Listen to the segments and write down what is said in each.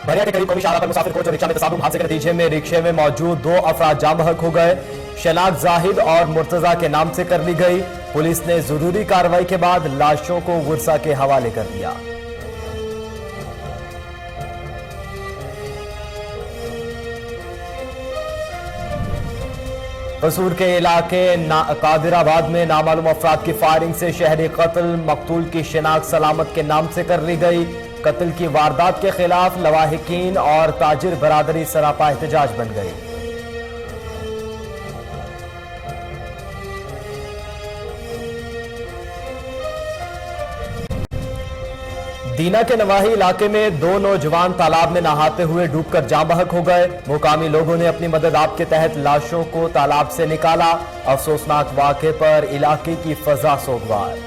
बरिया के करीब कौमी शाहरा पर मुसाफिर कोच और रिक्शा में तसादुम। हादसे के नतीजे में रिक्शे में मौजूद 2 अफराद जाम बहक हो गए। शनाख्त जाहिद और मुर्तजा के नाम से कर ली गई। पुलिस ने जरूरी कार्रवाई के बाद लाशों को वर्सा के हवाले कर दिया। कसूर के इलाके कादिराबाद में नामालूम अफराद की फायरिंग से शहरी कत्ल। मकतूल की शिनाख्त सलामत के नाम से कर ली गई। कत्ल की वारदात के खिलाफ लवाहिकीन और ताजिर बरादरी सरापा एहतजाज बन गई। दीना के नवाही इलाके में 2 नौजवान तालाब में नहाते हुए डूबकर जाम बहक हो गए। मुकामी लोगों ने अपनी मदद आप के तहत लाशों को तालाब से निकाला। अफसोसनाक वाक़े पर इलाके की फजा सोगवार।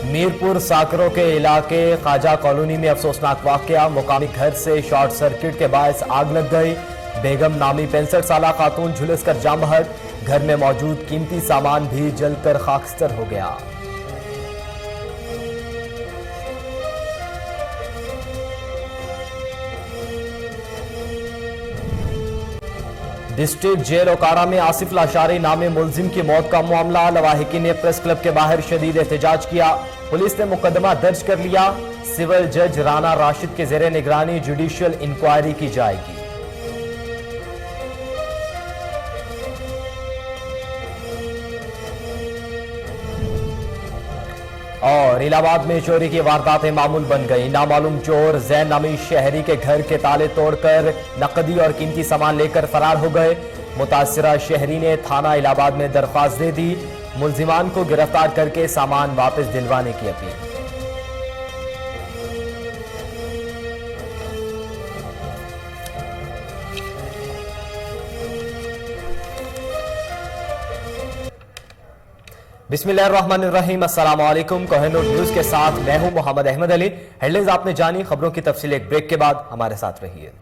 मीरपुर साकरों के इलाके खाजा कॉलोनी में अफसोसनाक वाकया। मुकामी घर से शॉर्ट सर्किट के बायस आग लग गई। बेगम नामी 65 साला खातून झुलसकर जाम बहक। घर में मौजूद कीमती सामान भी जलकर खाकस्तर हो गया। डिस्ट्रिक्ट जेल ओकारा में आसिफ लाशारी नामे मुलजिम की मौत का मामला। लवाहिकी ने प्रेस क्लब के बाहर शदीद एहतजाज किया। पुलिस ने मुकदमा दर्ज कर लिया। सिविल जज राना राशिद के जेर निगरानी जुडिशियल इंक्वायरी की जाएगी। और इलाहाबाद में चोरी की वारदातें मामूल बन गई। नामालूम चोर जैन नामी शहरी के घर के ताले तोड़कर नकदी और कीमती सामान लेकर फरार हो गए। मुतासिरा शहरी ने थाना इलाहाबाद में दरख्वास्त दे दी। मुलजिमान को गिरफ्तार करके सामान वापस दिलवाने की अपील। बिस्मिल्लाहिर्रहमानिर्रहीम। अस्सलाम वालेकुम। कोहिनूर न्यूज के साथ मैं हूं मोहम्मद अहमद अली। हेडलाइंस आपने जानी, खबरों की तफसील एक ब्रेक के बाद हमारे साथ रहिए।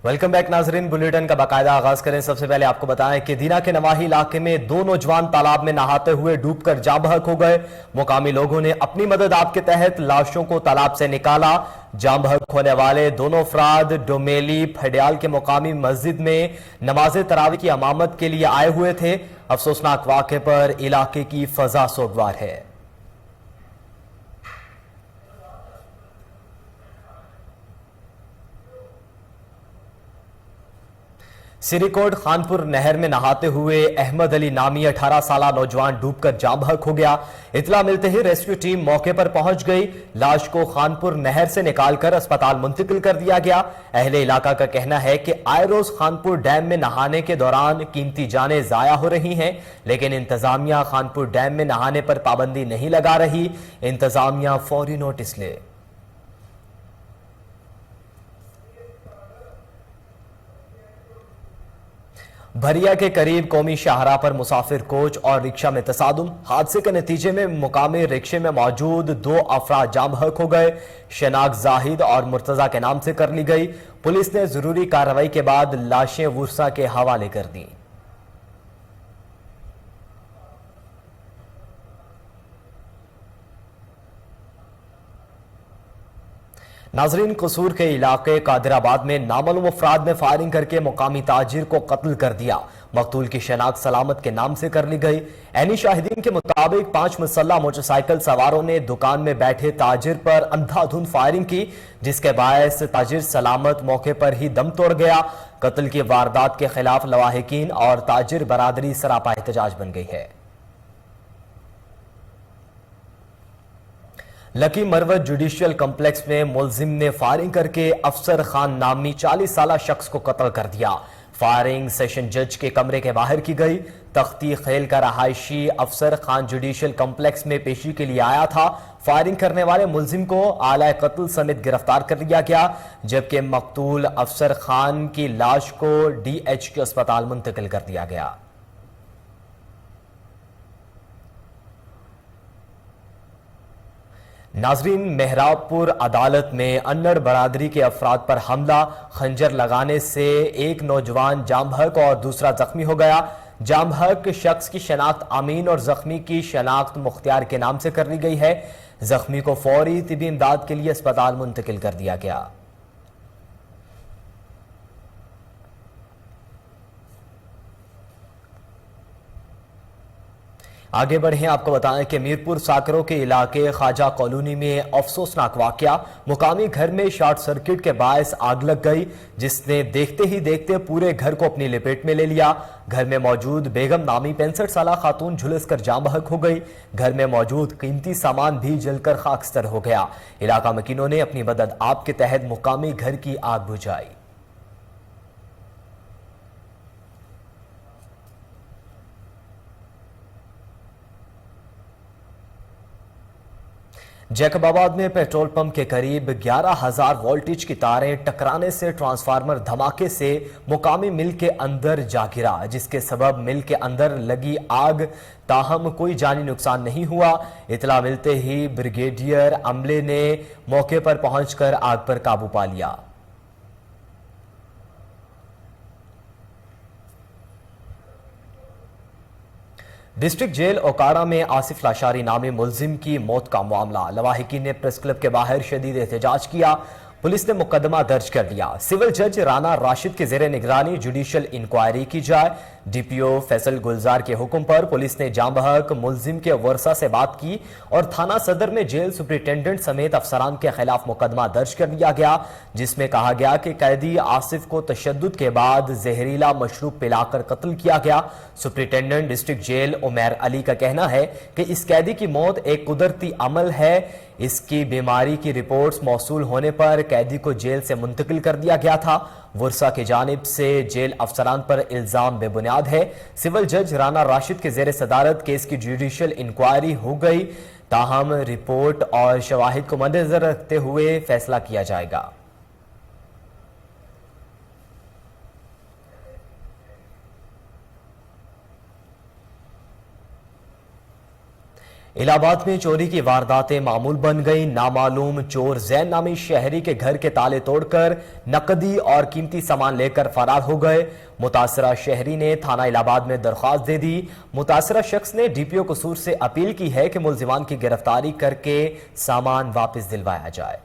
वेलकम बैक नाजरीन। बुलेटिन का बाकायदा आगाज करें। सबसे पहले आपको बताएं कि दीना के नवाही इलाके में 2 नौजवान तालाब में नहाते हुए डूबकर जाम बहक हो गए। मुकामी लोगों ने अपनी मदद आप के तहत लाशों को तालाब से निकाला। जाम बहक होने वाले दोनों अफराद डोमेली फडियाल के मुकामी मस्जिद में नमाज तरावी की इमामत के लिए आए हुए थे। अफसोसनाक वाक़े पर इलाके की फजा सोगवार है। सिरीकोट खानपुर नहर में नहाते हुए अहमद अली नामी 18 साला नौजवान डूबकर जाम बहक हो गया। इतला मिलते ही रेस्क्यू टीम मौके पर पहुंच गई। लाश को खानपुर नहर से निकालकर अस्पताल मुंतकिल कर दिया गया। अहले इलाका का कहना है कि आए रोज खानपुर डैम में नहाने के दौरान कीमती जानें जाया हो रही हैं, लेकिन इंतजामिया खानपुर डैम में नहाने पर पाबंदी नहीं लगा रही। इंतजामिया फौरी नोटिस ले। भरिया के करीब कौमी शाहरा पर मुसाफिर कोच और रिक्शा में तसादुम। हादसे के नतीजे में मुकामी रिक्शे में मौजूद 2 अफराद जाम बहक हो गए। शनाख्त जाहिद और मुर्तजा के नाम से कर ली गई। पुलिस ने जरूरी कार्रवाई के बाद लाशें वर्सा के हवाले कर दी। नाजरीन, कसूर के इलाके कादिराबाद में नामालूम अफराद ने फायरिंग करके मुकामी ताजिर को कत्ल कर दिया। मकतूल की शनाख्त सलामत के नाम से कर ली गई। ऐनी शाहिदीन के मुताबिक 5 मुसल्लह मोटरसाइकिल सवारों ने दुकान में बैठे ताजिर पर अंधाधुंध फायरिंग की, जिसके बायस ताजिर सलामत मौके पर ही दम तोड़ गया। कत्ल की वारदात के खिलाफ लवाहिकीन और ताजिर बरादरी सरापा एहतजाज बन गई है। लकी मरवत जुडिशियल कॉम्प्लेक्स में मुलजिम ने फायरिंग करके अफसर खान नामी 40 साला शख्स को कत्ल कर दिया। फायरिंग सेशन जज के कमरे के बाहर की गई। तख्ती खेल का रहायशी अफसर खान जुडिशियल कॉम्प्लेक्स में पेशी के लिए आया था। फायरिंग करने वाले मुलजिम को आला कत्ल समेत गिरफ्तार कर लिया गया, जबकि मकतूल अफसर खान की लाश को DHQ अस्पताल मुंतकिल कर दिया गया। नाजरीन, मेहराबपुर अदालत में अन्नड़ बरादरी के अफराद पर हमला, खंजर लगाने से एक नौजवान जाम बहक और दूसरा जख्मी हो गया। जाम बहक शख्स की शनाख्त अमीन और जख्मी की शनाख्त मुख्तियार के नाम से कर ली गई है। जख्मी को फौरी तिबी इमदाद के लिए अस्पताल मुंतकिल कर दिया गया। आगे बढ़े, आपको बताएं कि मीरपुर साकरों के इलाके ख्वाजा कॉलोनी में अफसोसनाक वाकया। मुकामी घर में शॉर्ट सर्किट के बायस आग लग गई, जिसने देखते ही देखते पूरे घर को अपनी लपेट में ले लिया। घर में मौजूद बेगम नामी 65 साल खातून झुलसकर जाम बहक हो गई। घर में मौजूद कीमती सामान भी जलकर खाकस्तर हो गया। इलाका मकीनों ने अपनी मदद आप के तहत मुकामी घर की आग बुझाई। जैकबाबाद में पेट्रोल पंप के करीब 11,000 वोल्टेज की तारें टकराने से ट्रांसफार्मर धमाके से मुकामी मिल के अंदर जा गिरा, जिसके सबब मिल के अंदर लगी आग। ताहम कोई जानी नुकसान नहीं हुआ। इतला मिलते ही ब्रिगेडियर अमले ने मौके पर पहुंचकर आग पर काबू पा लिया। डिस्ट्रिक्ट जेल ओकाड़ा में आसिफ लाशारी नामी मुलजिम की मौत का मामला। लवाहिकी ने प्रेस क्लब के बाहर शदीद एहतजाज किया। पुलिस ने मुकदमा दर्ज कर लिया। सिविल जज राना राशिद के जेर निगरानी जुडिशियल इंक्वायरी की जाए। DPO फैसल गुलजार के हुक्म पर पुलिस ने जाम बहक मुलजिम के वर्सा से बात की और थाना सदर में जेल सुप्रिंटेंडेंट समेत अफसरान के खिलाफ मुकदमा दर्ज कर लिया गया, जिसमें कहा गया कि कैदी आसिफ को तशद्दुद के बाद जहरीला मशरूब पिलाकर कत्ल किया गया। Superintendent district jail Umair Ali का कहना है कि इस कैदी की मौत एक कुदरती अमल है। इसकी बीमारी की रिपोर्ट्स मौसूल होने पर कैदी को जेल से मुंतकिल कर दिया गया था। वर्सा की जानिब से जेल अफसरान पर इल्जाम बेबुनियाद है। सिविल जज राना राशिद के जेर सदारत केस की जुडिशियल इंक्वायरी हो गई। ताहम रिपोर्ट और शवाहिद को मद्देनजर रखते हुए फैसला किया जाएगा। इलाहाबाद में चोरी की वारदातें मामूल बन गई। नामालूम चोर जैन नामी शहरी के घर के ताले तोड़कर नकदी और कीमती सामान लेकर फरार हो गए। मुतासरा शहरी ने थाना इलाहाबाद में दरख्वास्त दे दी। मुतासरा शख्स ने DPO कसूर से अपील की है कि मुलजिमान की गिरफ्तारी करके सामान वापस दिलवाया जाए।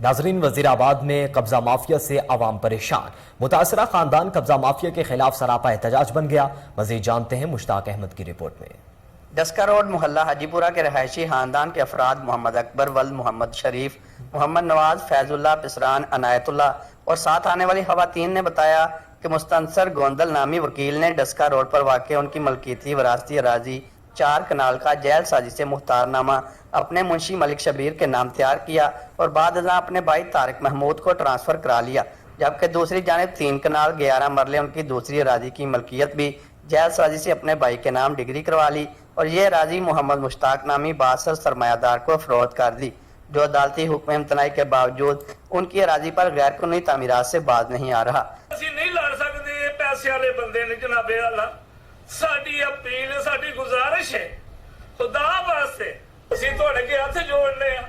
नाजरीन, वजीराबाद में कब्जा माफिया से अवाम परेशान। मुतासरा खानदान कब्जा माफिया के खिलाफ सरापा एहतजाज बन गया। मजीद जानते हैं मुश्ताक अहमद की रिपोर्ट में। डस्का रोड मोहल्ला हाजीपुरा के रहायशी खानदान के अफराद मोहम्मद अकबर, वल्द मोहम्मद शरीफ, मोहम्मद नवाज, फैजुल्ला, पिसरान, अनायतुल्ला और साथ आने वाली खवातीन ने बताया कि मुस्तनसर गोंदल नामी वकील ने डस्का रोड पर वाक़ उनकी मलकीती वरासती अराजी 4 कनाल का जैल साजी से मुख्तारनामा अपने मुंशी मलिक शबीर के नाम तैयार किया और बाद अपने भाई तारिक महमूद को ट्रांसफर करा लिया, जबकि दूसरी जानिब 3 कनाल 11 मरले उनकी दूसरी अराजी की मलकियत भी जैल साजी से अपने भाई के नाम डिग्री करवा ली और ये अराजी मोहम्मद मुश्ताक नामी बासर सरमायादार को फरोख्त कर दी, जो अदालती हुक्म इम्तनाई के बावजूद उनकी अराजी पर गैर कानूनी तामीरात से बाज नहीं आ रहा। नहीं ला सकते पैसे वाले बंदे ने जनाबे अल्लाह, साडी अपील साडी गुजारिश है खुदा वास्ते ਅਸੀਂ ਤੁਹਾਡੇ ਕੇ ਹੱਥ ਜੋੜਨੇ ਆ,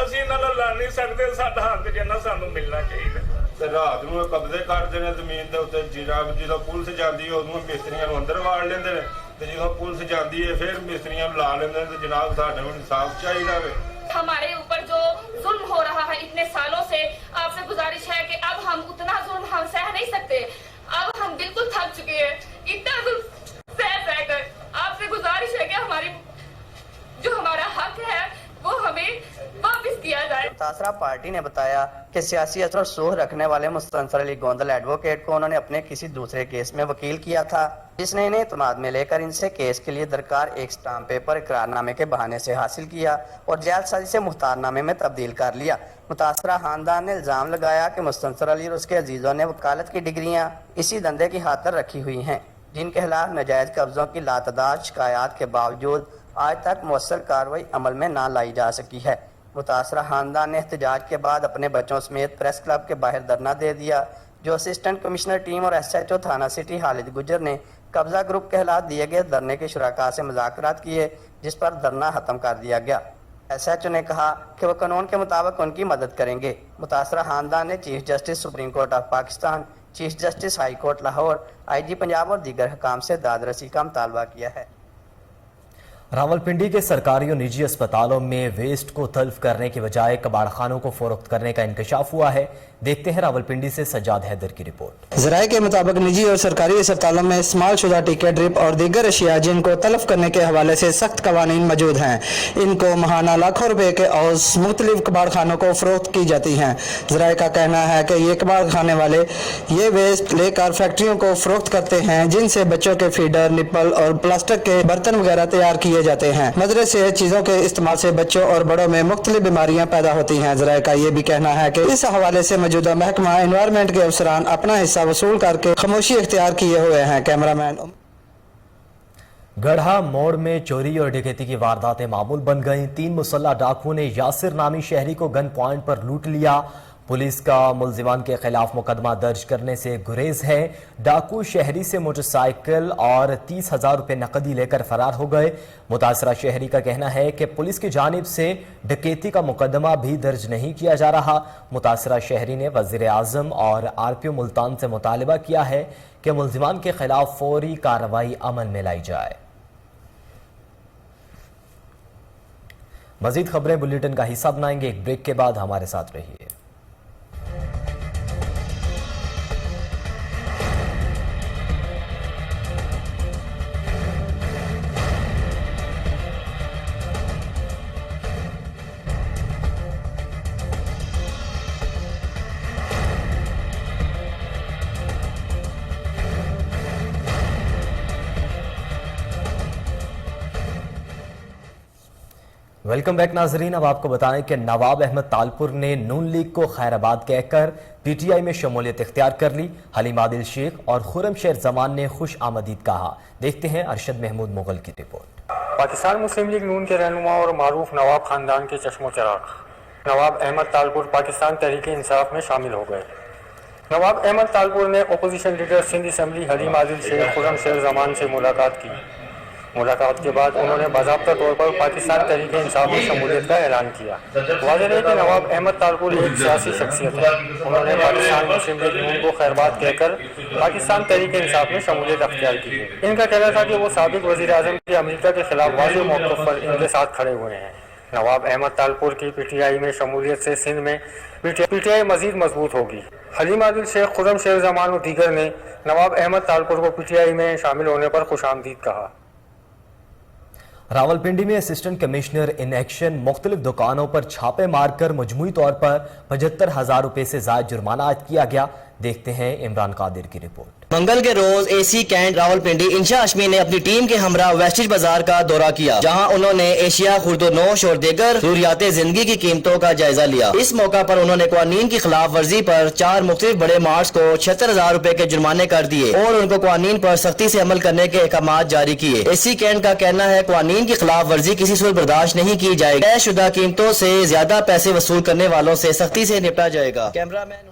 ਅਸੀਂ ਇਹਨਾਂ ਨਾਲ ਲੜ ਨਹੀਂ ਸਕਦੇ। ਸਾਡਾ ਹੱਕ ਜਿੰਨਾ ਸਾਨੂੰ ਮਿਲਣਾ ਚਾਹੀਦਾ। ਤੇ ਰਾਤ ਨੂੰ ਕਬਜ਼ੇ ਕਰਦੇ ਨੇ ਜ਼ਮੀਨ ਦੇ ਉੱਤੇ। ਜਦੋਂ ਪੁਲਿਸ ਜਾਂਦੀ ਹੈ ਉਦੋਂ ਮਿਸਤਰੀਆਂ ਨੂੰ ਅੰਦਰ ਵਾੜ ਲੈਂਦੇ ਨੇ ਤੇ ਜਦੋਂ ਪੁਲਿਸ ਜਾਂਦੀ ਹੈ ਫਿਰ ਮਿਸਤਰੀਆਂ ਨੂੰ ਲਾ ਲੈਂਦੇ ਨੇ। ਤੇ ਜਨਾਬ ਸਾਨੂੰ ਇਨਸਾਫ ਚਾਹੀਦਾ ਵੇ। हमारे ऊपर जो जुल्म हो रहा है इतने सालों से, आपसे गुजारिश है कि अब हम उतना जुल्म हम सह नहीं सकते। अब हम बिल्कुल थक चुके हैं इतना जुल्म सह कर। आपसे गुजारिश है कि हमारी जो हमारा हक है वो हमें वापस किया जाए। मुतासरा पार्टी ने बताया कि सियासी असर सूह रखने वाले मुस्तनसर अली गोंदल एडवोकेट को उन्होंने अपने किसी दूसरे केस में वकील किया था, जिसने इन्हें इत्मीनान में लेकर इनसे केस के लिए दरकार एक स्टाम्प पेपर इकरारनामे के बहाने से हासिल किया और जालसाजी से मुख्तारनामे में तब्दील कर लिया। मुतासरा खानदान ने इल्जाम लगाया कि मुस्तनसर अली और उसके अजीजों ने वकालत की डिग्रियां इसी धंधे की खातिर रखी हुई हैं, जिनके खिलाफ नाजायज कब्जों की लातदाद शिकायत के बावजूद आज तक मुअस्सर कार्रवाई अमल में ना लाई जा सकी है। मुतासरा खानदान ने एहतजाज के बाद अपने बच्चों समेत प्रेस क्लब के बाहर धरना दे दिया, जो असिस्टेंट कमिश्नर टीम और SHO थाना सिटी खालिद गुजर ने कब्जा ग्रुप के खिलाफ दिए गए धरने के शुराका से मुज़ाकरात किए, जिस पर धरना खत्म कर दिया गया। SHO ने कहा कि वह कानून के मुताबिक उनकी मदद करेंगे। मुतासरा खानदान ने chief justice supreme court of Pakistan, chief justice high court Lahore, IG Punjab और दीगर हुकाम से दादरसी का मुतालबा किया है। रावलपिंडी के सरकारी और निजी अस्पतालों में वेस्ट को तल्फ करने के बजाय कबाड़खानों को फरोख्त करने का इंकशाफ हुआ है। देखते हैं रावलपिंडी से सज्जाद हैदर की रिपोर्ट। ज़राए के मुताबिक निजी और सरकारी अस्पतालों में इस्तेमाल शुदा टीके, ड्रिप और दीगर अशिया जिनको तलफ करने के हवाले से सख्त कवानीन मौजूद हैं, इनको महाना लाखों रुपए के औस मुख्तलिफ कबाड़खानों को फरोख्त की जाती हैं। ज़राए का कहना है कि ये कबाड़खाने वाले ये वेस्ट लेकर फैक्ट्रियों को फरोख्त करते हैं, जिनसे बच्चों के फीडर, निप्पल और प्लास्टिक के बर्तन वगैरह तैयार किए जाते हैं। मदरे से चीज़ों के इस्तेमाल से बच्चों और बड़ों में मुख्तलिफ बीमारियां पैदा होती हैं। ज़राए का ये भी कहना है कि इस हवाले से मौजूदा महकमा एनवायरनमेंट के अफसरान अपना हिस्सा वसूल करके खामोशी इख्तियार किए हुए हैं। कैमरामैन गढ़ा मोड़ में चोरी और डकैती की वारदातें मामूल बन गईं। 3 मुसल्ला डाकुओं ने यासिर नामी शहरी को गन पॉइंट पर लूट लिया। पुलिस का मुल्जिमान के खिलाफ मुकदमा दर्ज करने से गुरेज है। डाकू शहरी से मोटरसाइकिल और 30,000 रुपये नकदी लेकर फरार हो गए। मुतासरा शहरी का कहना है कि पुलिस की जानिब से डकैती का मुकदमा भी दर्ज नहीं किया जा रहा। मुतासरा शहरी ने वज़ीर आज़म और RPO मुल्तान से मुतालबा किया है कि मुल्जिमान के खिलाफ फौरी कार्रवाई अमल में लाई जाए। मजीद खबरें बुलेटिन का हिस्सा बनाएंगे। एक ब्रेक के बाद हमारे साथ रहिए। वेलकम बैक नाजरीन। अब आपको बताएं कि नवाब अहमद तालपुर ने नून लीग को खैराबाद कहकर PTI में शमूलियत इख्तियार कर ली। हलीम आदिल शेख और खुर्रम शेर जमान ने खुश आमदीद कहा। देखते हैं अरशद महमूद मुगल की रिपोर्ट। पाकिस्तान मुस्लिम लीग नून के रहनुमा और मारूफ नवाब खानदान के चश्मो चराग नवाब अहमद तालपुर पाकिस्तान तहरीक इंसाफ में शामिल हो गए। नवाब अहमद तालपुर ने opposition leader Sindh assembly Haleem Adil Shaikh, Khurram Sher Zaman से मुलाकात की। मुलाकात के बाद उन्होंने बाज़ाब्ता तौर पर पाकिस्तान तहरीक इंसाफ में शमूलियत का ऐलान किया। वाज़ेह है कि नवाब अहमद तालपुर एक सियासी शख्सियत है। उन्होंने पाकिस्तान मुस्लिम लीग नून को खैरबाद कहकर पाकिस्तान तहरीक इंसाफ में शमूलियत अख्तियार की है। इनका कहना था कि वो साबिक वज़ीर आज़म के अमेरिका के खिलाफ वाज़ेह मौक़िफ़ पर इनके साथ खड़े हुए हैं। नवाब अहमद तालपुर की PTI में शमूलियत से सिंध में PTI मज़ीद मजबूत होगी। हलीम आदिल शेख, खुर्रम शेर जमान और दीगर ने नवाब अहमद तालपुर को PTI में शामिल होने पर खुशामदीद कहा। रावलपिंडी में असिस्टेंट कमिश्नर इन एक्शन मुख्तलिफ दुकानों पर छापे मारकर मजमूई तौर पर 75,000 रुपए से ज्यादा जुर्माना आयद किया गया। देखते हैं इमरान कादिर की रिपोर्ट। मंगल के रोज AC कैंट रावलपिंडी इंशा हशमी ने अपनी टीम के हमरा वेस्टेज बाजार का दौरा किया, जहां उन्होंने एशिया, खुर्दोनोश और दीगर जरूरियात जिंदगी की कीमतों का जायजा लिया। इस मौका पर उन्होंने कानून की खिलाफ वर्जी पर 4 मुख्तलिफ बड़े मार्ट्स को 76,000 रुपए के जुर्माने कर दिए और उनको कानून पर सख्ती से अमल करने के अहकाम जारी किए। AC कैंट का कहना है कानून की खिलाफ वर्जी किसी सूरत बर्दाश्त नहीं की जाएगी। तयशुदा कीमतों से ज्यादा पैसे वसूल करने वालों से सख्ती से निपटा जाएगा। कैमरामैन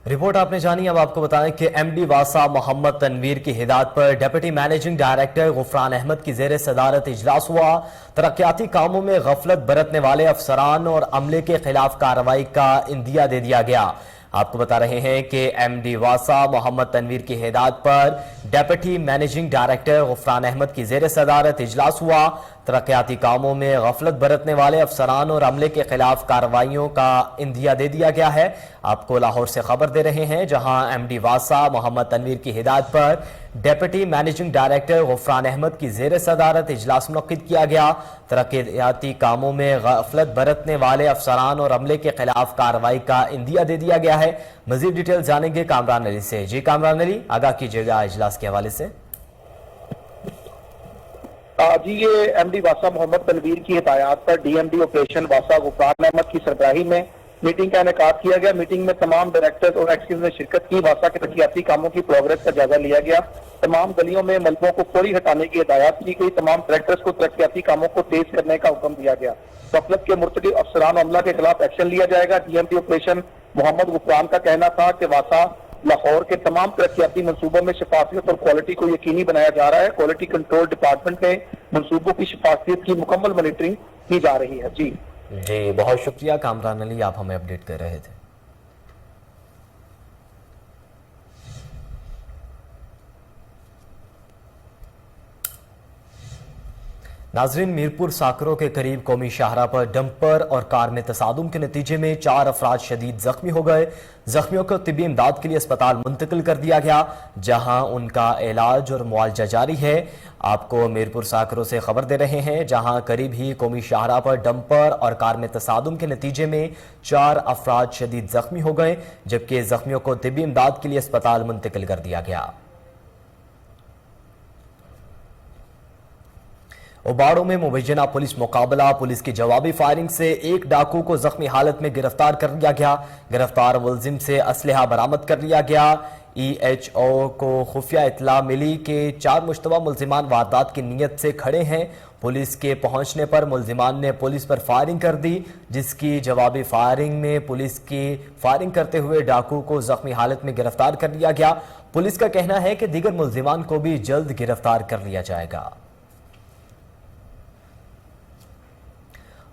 रिपोर्ट आपने जानी। अब आपको बताएं कि MD वासा मोहम्मद तनवीर की हिदायत पर deputy managing director Ghufran Ahmed की जेर सदारत इजलास हुआ। तरक्याती कामों में गफलत बरतने वाले अफसरान और अमले के खिलाफ कार्रवाई का इंदिया दे दिया गया। आपको बता रहे हैं कि MD वासा मोहम्मद तनवीर की हिदायत पर deputy managing director Ghufran Ahmed की जेर सदारत इजलास हुआ। तरक्याती कामों में गफलत बरतने वाले अफसरान और अमले के खिलाफ कार्रवाइयों का इंदिया दे दिया गया है। आपको लाहौर से खबर दे रहे हैं, जहां एमडी वासा मोहम्मद तनवीर की हिदायत पर deputy managing director Ghufran Ahmed की जेर सदारत इजलास मुनक्किद किया गया। तरक्याती कामों में गफलत बरतने वाले अफसरान और अमले के खिलाफ कार्रवाई का इंदिया दे दिया गया है। मजीद डिटेल जानेंगे कामरान अली से। जी कामरान अली, आगाह कीजिएगा इजलास के हवाले से। जी, ये एमडी वासा मोहम्मद तनवीर की हिदायत पर डीएमडी ऑपरेशन वासा गुफरान अहमद की सरबराही में मीटिंग का इनेकाद किया गया। मीटिंग में तमाम डायरेक्टर्स और एक्सिस ने शिरकत की। वासा के तरक्याती कामों की प्रोग्रेस का जायजा लिया गया। तमाम गलियों में मलबों को फौरी हटाने की हिदायत की गई। तमाम डायरेक्टर्स को तरक्याती कामों को तेज करने का हुक्म दिया गया। गफलत के मुर्तकब अफसरान अमला के खिलाफ एक्शन लिया जाएगा। डीएमडी ऑपरेशन मोहम्मद गुफरान का कहना था कि वासा लाहौर के तमाम तरक्याती मनसूबों में शफाफियत और क्वालिटी को यकीनी बनाया जा रहा है। क्वालिटी कंट्रोल डिपार्टमेंट में मनसूबों की शफाफियत की मुकम्मल मॉनिटरिंग की जा रही है। जी बहुत शुक्रिया कामरान अली, आप हमें अपडेट कर रहे थे। नाजरीन, मीरपुर साकरों के करीब कौमी शाहरा पर डंपर और कार में तसादुम के नतीजे में 4 अफराद शदीद जख्मी हो गए। जख्मियों को तिब्बी इमदाद के लिए अस्पताल मुंतकिल कर दिया गया, जहां उनका इलाज और मुआवजा जारी है। आपको मीरपुर साकरों से खबर दे रहे हैं, जहां करीब ही कौमी शाहरा पर डंपर और कार में तसादुम के नतीजे में 4 अफराद शदीद जख्मी हो गए, जबकि जख्मियों को तिब्बी इमदाद के लिए अस्पताल मुंतकिल कर दिया गया। उबाड़ों में मुबैना पुलिस मुकाबला। पुलिस की जवाबी फायरिंग से एक डाकू को जख्मी हालत में गिरफ्तार कर लिया गया। गिरफ्तार मुलजिम से असलहा बरामद कर लिया गया। EHO को खुफिया इतला मिली कि 4 मुश्तबा मुलजिमान वारदात की नीयत से खड़े हैं। पुलिस के पहुंचने पर मुलजिमान ने पुलिस पर फायरिंग कर दी, जिसकी जवाबी फायरिंग में पुलिस की फायरिंग करते हुए डाकू को जख्मी हालत में गिरफ्तार कर लिया गया। पुलिस का कहना है कि दीगर मुलजिमान को भी जल्द गिरफ्तार कर लिया जाएगा।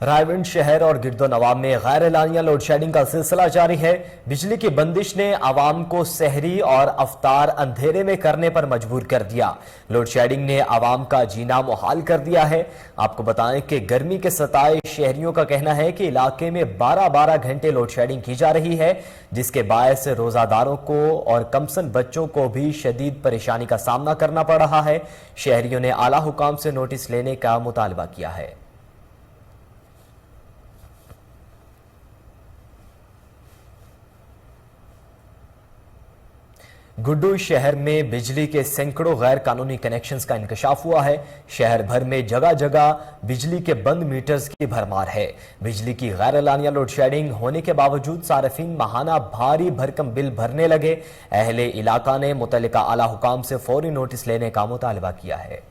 रायविंड शहर और गिरदो नवाब में गैर एलानिया लोड शेडिंग का सिलसिला जारी है। बिजली की बंदिश ने आवाम को सहरी और अफ्तार अंधेरे में करने पर मजबूर कर दिया। लोड शेडिंग ने आवाम का जीना मुहाल कर दिया है। आपको बताएं कि गर्मी के सताए शहरियों का कहना है कि इलाके में 12-12 घंटे लोड शेडिंग की जा रही है, जिसके बायस रोजादारों को और कमसन बच्चों को भी शदीद परेशानी का सामना करना पड़ रहा है। शहरियों ने आला हुकाम से नोटिस लेने का मुतालबा किया है। गुड्डू शहर में बिजली के सैकड़ों गैर कानूनी कनेक्शंस का इंकशाफ हुआ है। शहर भर में जगह जगह बिजली के बंद मीटर्स की भरमार है। बिजली की गैर एलानिया लोड शेडिंग होने के बावजूद सार्फिन माहाना भारी भरकम बिल भरने लगे। अहले इलाका ने मुतल्लिका आला हुकाम से फौरी नोटिस लेने का मुतालबा किया है।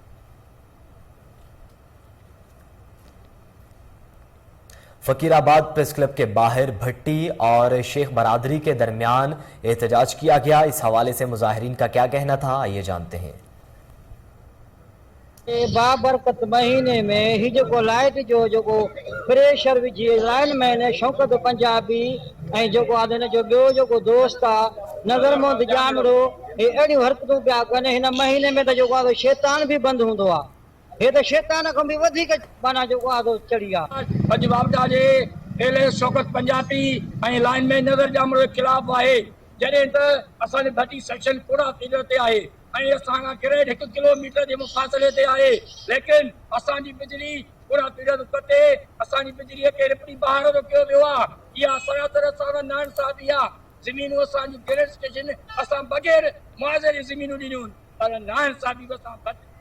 फकीराबाद प्रेस क्लब के बाहर भट्टी और शेख बरादरी के दरमियान एहतजाज किया गया। इस हवाले से मुजाहिरीन का क्या कहना था, आइए जानते हैं। बाबरकत महीने में ही जो लाइट जो प्रेशर विझी लाइन मैंने शौकत पंजाबी ऐं जो आदे ने जो बियो जो दोस्त आ नज़र मोद जानरो हे अहिड़ियूं हरकतूं पिया कनि। हिन महीने में तो जो शैतान भी बंद हूंदो आ। हे तो शैतान खां बि वधीक माना जो आदो चढ़ी आ। अॼु बाबा जे एले शौकत पंजाबी ऐं लाइन में नज़र जामरो जे खिलाफ़ आहे, जॾहिं त असांजे भट्टी सेक्शन पूरा फीडर ते आहे ऐं असां खां किरेड 1 किलोमीटर जे मुफ़ासिले ते आहे, लेकिन असांजी बिजली पूरा फीडर कटे असांजी बिजलीअ खे रिपड़ी बहार जो कयो वियो आहे। इहा सरासर असां नाइंसाफ़ी आहे। ज़मीनूं असांजी ग्रेड स्टेशन असां बग़ैर मुआवज़े जी ज़मीनूं ॾिनियूं, पर नाइंसाफ़ी बि असां घटि।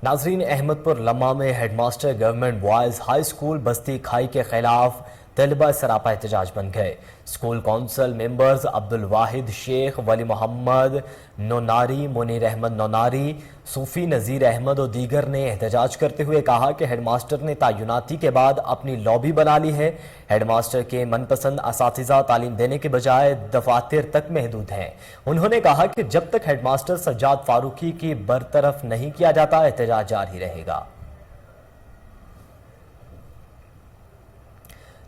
नाजरीन, अहमदपुर लम्मा में headmaster government boys high school बस्ती खाई के खिलाफ तलबा सरापा एहतजाज बन गए। स्कूल कौंसिल मेंबर्स अब्दुल वाहिद शेख, वली मोहम्मद नोनारी, मुनीर अहमद नोनारी, सूफी नज़ीर अहमद और दीगर ने एहतजाज करते हुए कहा कि हेडमास्टर ने तयनाती के बाद अपनी लॉबी बना ली है। हेडमास्टर के मनपसंद असातिज़ा तालीम देने के बजाय दफातर तक महदूद हैं। उन्होंने कहा कि जब तक हेडमास्टर सज्जाद फारूकी की बरतरफ नहीं किया जाता एहतजाज जारी रहेगा।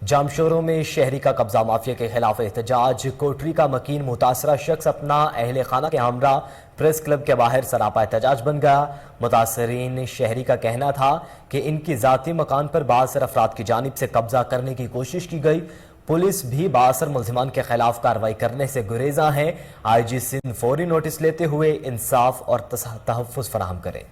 जामशोरों में शहरी का कब्जा माफिया के खिलाफ एहतजाज। कोटरी का मकीन मुतासरा शख्स अपना अहले खाना के हमरा प्रेस क्लब के बाहर सरापा एहतजाज बन गया। मुतासरीन शहरी का कहना था कि इनकी जाती मकान पर बासर अफराद की जानिब से कब्जा करने की कोशिश की गई। पुलिस भी बासर मुल्जिमान के खिलाफ कार्रवाई करने से गुरेजा है। IG सिंध फौरी नोटिस लेते हुए इंसाफ और तहफ़्फ़ुज़ फराहम करे।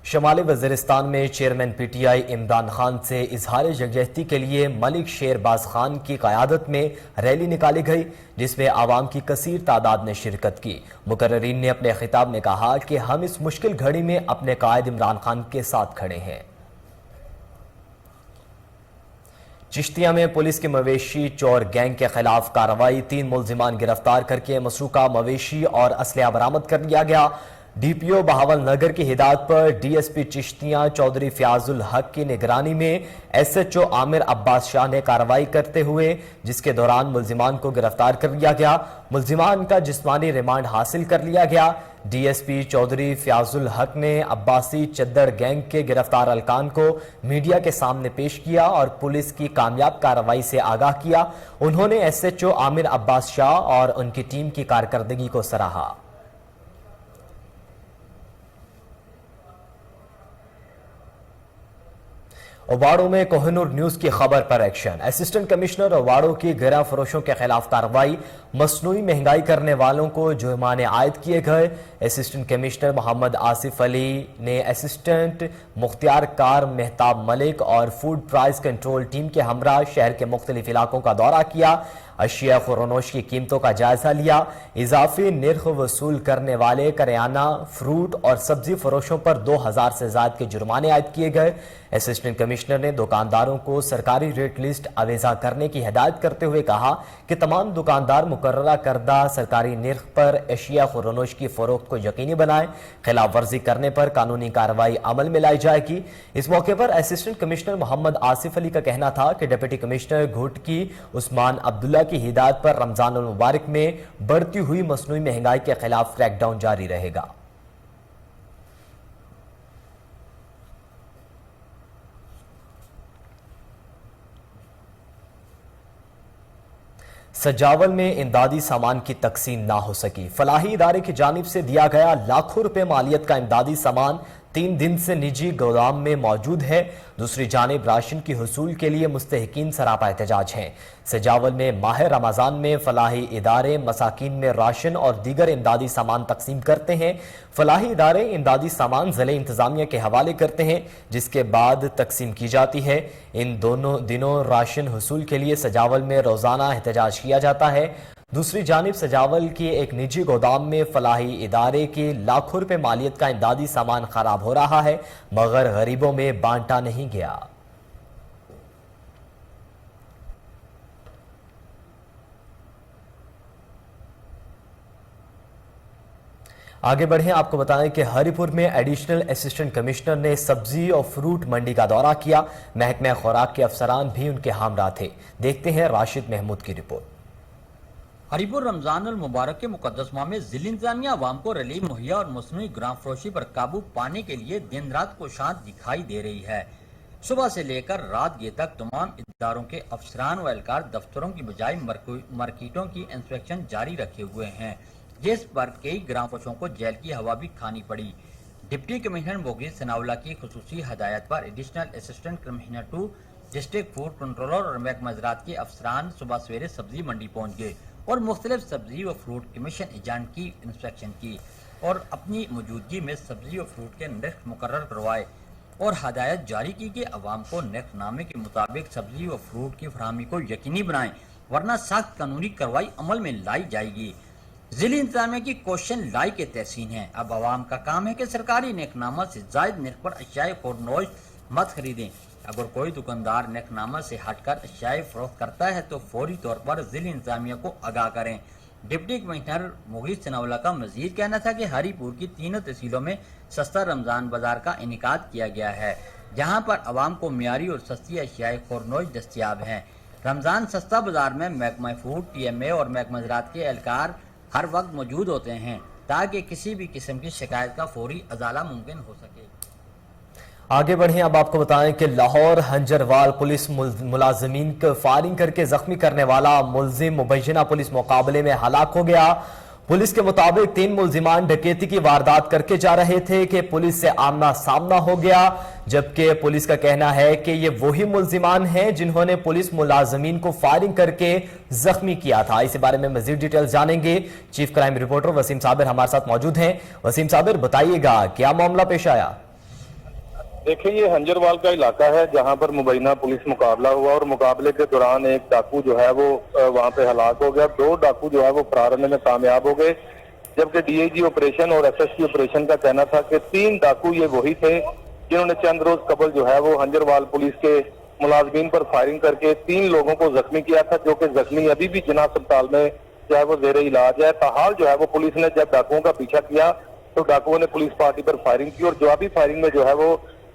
शमाली वज़ीरिस्तान में चेयरमैन PTI इमरान खान से इजहार यकजहती के लिए मलिक शेरबाज खान की क़यादत में रैली निकाली गई, जिसमें आवाम की कसीर तादाद ने शिरकत की। मुकर्ररीन ने अपने खिताब में कहा कि हम इस मुश्किल घड़ी में अपने कायद इमरान खान के साथ खड़े हैं। चिश्तिया में पुलिस के मवेशी चोर गैंग के खिलाफ कार्रवाई। 3 मुल्जिमान गिरफ्तार करके मसरूका मवेशी और असलहा बरामद कर लिया गया। DPO बहावल नगर की हिदायत पर DSP चिश्तिया चौधरी फयाजुल हक की निगरानी में SHO आमिर अब्बास शाह ने कार्रवाई करते हुए जिसके दौरान मुल्जिमान को गिरफ्तार कर लिया गया। मुल्जिमान का जिस्मानी रिमांड हासिल कर लिया गया। DSP चौधरी फयाजुल हक ने अब्बासी चद्दर गैंग के गिरफ्तार अलकान को मीडिया के सामने पेश किया और पुलिस की कामयाब कार्रवाई से आगाह किया। उन्होंने SHO आमिर अब्बास शाह और उनकी टीम की कारकर्दगी को सराहा। ओवाड़ो में कोहिनूर न्यूज की खबर पर एक्शन। असिस्टेंट कमिश्नर ओवाड़ो की गिरा फरोशों के खिलाफ कार्रवाई। मसनूई महंगाई करने वालों को जुर्माने आयद किए गए। असिस्टेंट कमिश्नर मोहम्मद आसिफ अली ने असिस्टेंट मुख्तियार कार मेहताब मलिक और फूड प्राइस कंट्रोल टीम के हमरा शहर के मुख्तलिफ इलाकों का दौरा किया। अशिया खुरोनोश की कीमतों का जायजा लिया। इजाफी निर्ख वसूल करने वाले करियाना, फ्रूट और सब्जी फरोशों पर 2000 से ज्यादा के जुर्माने आयद किए गए। असिस्टेंट कमिश्नर ने दुकानदारों को सरकारी रेट लिस्ट अवेजा करने की हिदायत करते हुए कहा कि तमाम दुकानदार मुकर्ररा करदा सरकारी निर्ख पर अशिया खुरोनोश की फरोख्त को यकीनी बनाएं। खिलाफ वर्जी करने पर कानूनी कार्रवाई अमल में लाई जाएगी। इस मौके पर असिस्टेंट कमिश्नर मोहम्मद आसिफ अली का कहना था कि डिप्टी कमिश्नर घुटकी उस्मान अब्दुल्ला की हिदायत पर रमजान उल मुबारक में बढ़ती हुई मसनूई महंगाई के खिलाफ क्रैकडाउन जारी रहेगा। सजावल में इमदादी सामान की तकसीम ना हो सकी। फलाही इदारे की जानिब से दिया गया लाखों रुपए मालियत का इमदादी सामान 3 दिन से निजी गोदाम में मौजूद है। दूसरी जानिब राशन की हुसूल के लिए मुस्तहिकीन सरापा एहतजाज हैं। सजावल में माह रमजान में फलाही इदारे मसाकीन में राशन और दीगर इमदादी सामान तकसीम करते हैं। फलाही इदारे इमदादी सामान ज़िले इंतजामिया के हवाले करते हैं, जिसके बाद तकसीम की जाती है। इन दोनों दिनों राशन हुसूल के लिए सजावल में रोजाना एहतजाज किया जाता है। दूसरी जानिब सजावल के एक निजी गोदाम में फलाही इदारे के लाखों रुपए मालियत का इमदादी सामान खराब हो रहा है, मगर गरीबों में बांटा नहीं गया। आगे बढ़े, आपको बताएं कि हरिपुर में एडिशनल असिस्टेंट कमिश्नर ने सब्जी और फ्रूट मंडी का दौरा किया। महकमा खुराक के अफसरान भी उनके हमरा थे। देखते हैं राशिद महमूद की रिपोर्ट। हरिपुर रमजान अल मुबारक के मुकद्दस माह में जिला इंतजामिया आवाम को रिलीफ मुहैया और मसनूई ग्राम फरोशी पर काबू पाने के लिए दिन रात कोशाद दिखाई दे रही है। सुबह से लेकर रात ये तक तमाम इदारों के अफसरान व एहलकार दफ्तरों की बजाय मार्केटों की इंस्पेक्शन जारी रखे हुए हैं, जिस पर कई ग्राम फरोशों को जेल की हवा भी खानी पड़ी। डिप्टी कमिश्नर मोगिस सनाउल्लाह की खुसूसी हदायत पर additional assistant commissioner 2 district food controller और महकमा ज़राअत के अफसरान सुबह सवेरे सब्जी मंडी पहुँच गए और मुख्तलिफ सब्जी व फ्रूट कमीशन एजेंट की इंस्पेक्शन की और अपनी मौजूदगी में सब्जी और फ्रूट के नर्ख मुकर्रर करवाए और हदायत जारी की कि अवाम को नर्खनामे के मुताबिक सब्जी व फ्रूट की फराहमी को यकीनी बनाएं, वरना सख्त कानूनी कार्रवाई अमल में लाई जाएगी। जिला इंतजामिया की क्वेश्चन लाई के तहसीन है। अब अवाम का काम है कि सरकारी नर्खनामा से जायद नर्ख पर अशियाए खुरनोश मत खरीदें। अगर कोई दुकानदार नर्खनामा से हटकर अशियाए फरोख्त करता है तो फौरी तौर पर जिला इंतजामिया को आगाह करें। डिप्टी कमिश्नर मोगिस सनाउल्लाह का मजीद कहना था कि हरिपुर की तीनों तहसीलों में सस्ता रमजान बाजार का इनेकाद किया गया है, जहां पर अवाम को मियारी और सस्ती अशियाए खुरनोश दस्तियाब हैं। रमजान सस्ता बाजार में महकमा फूड, TMA और महकमा ज़राअत के एहलकार हर वक्त मौजूद होते हैं ताकि किसी भी किस्म की शिकायत का फौरी अजाला मुमकिन हो सके। आगे बढ़े, अब आपको बताएं कि लाहौर हंजरवाल पुलिस मुलाजमीन को फायरिंग करके जख्मी करने वाला मुलजिम मुबैना पुलिस मुकाबले में हलाक हो गया। पुलिस के मुताबिक 3 मुलजिमान डकैती की वारदात करके जा रहे थे कि पुलिस से आमना सामना हो गया, जबकि पुलिस का कहना है कि ये वही मुलजिमान हैं जिन्होंने पुलिस मुलाजमीन को फायरिंग करके जख्मी किया था। इसी बारे में मजीद डिटेल जानेंगे। Chief crime reporter Waseem Sabir हमारे साथ मौजूद हैं। वसीम साबिर, बताइएगा क्या मामला पेश आया? देखिए, ये हंजरवाल का इलाका है जहां पर मुबैना पुलिस मुकाबला हुआ और मुकाबले के दौरान एक डाकू जो है वो वहां पे हलाक हो गया। 2 डाकू जो है वो फरार होने में कामयाब हो गए, जबकि डीआईजी ऑपरेशन और एसएसपी ऑपरेशन का कहना था कि 3 डाकू ये वही थे जिन्होंने चंद रोज कबल जो है वो हंजरवाल पुलिस के मुलाजमीन पर फायरिंग करके 3 लोगों को जख्मी किया था, जो कि जख्मी अभी भी जिना अस्पताल में जो है वो जेर इलाज है। ताहाल जो है वो पुलिस ने जब डाकुओं का पीछा किया तो डाकुओं ने पुलिस पार्टी पर फायरिंग की और जवाबी फायरिंग में जो है वो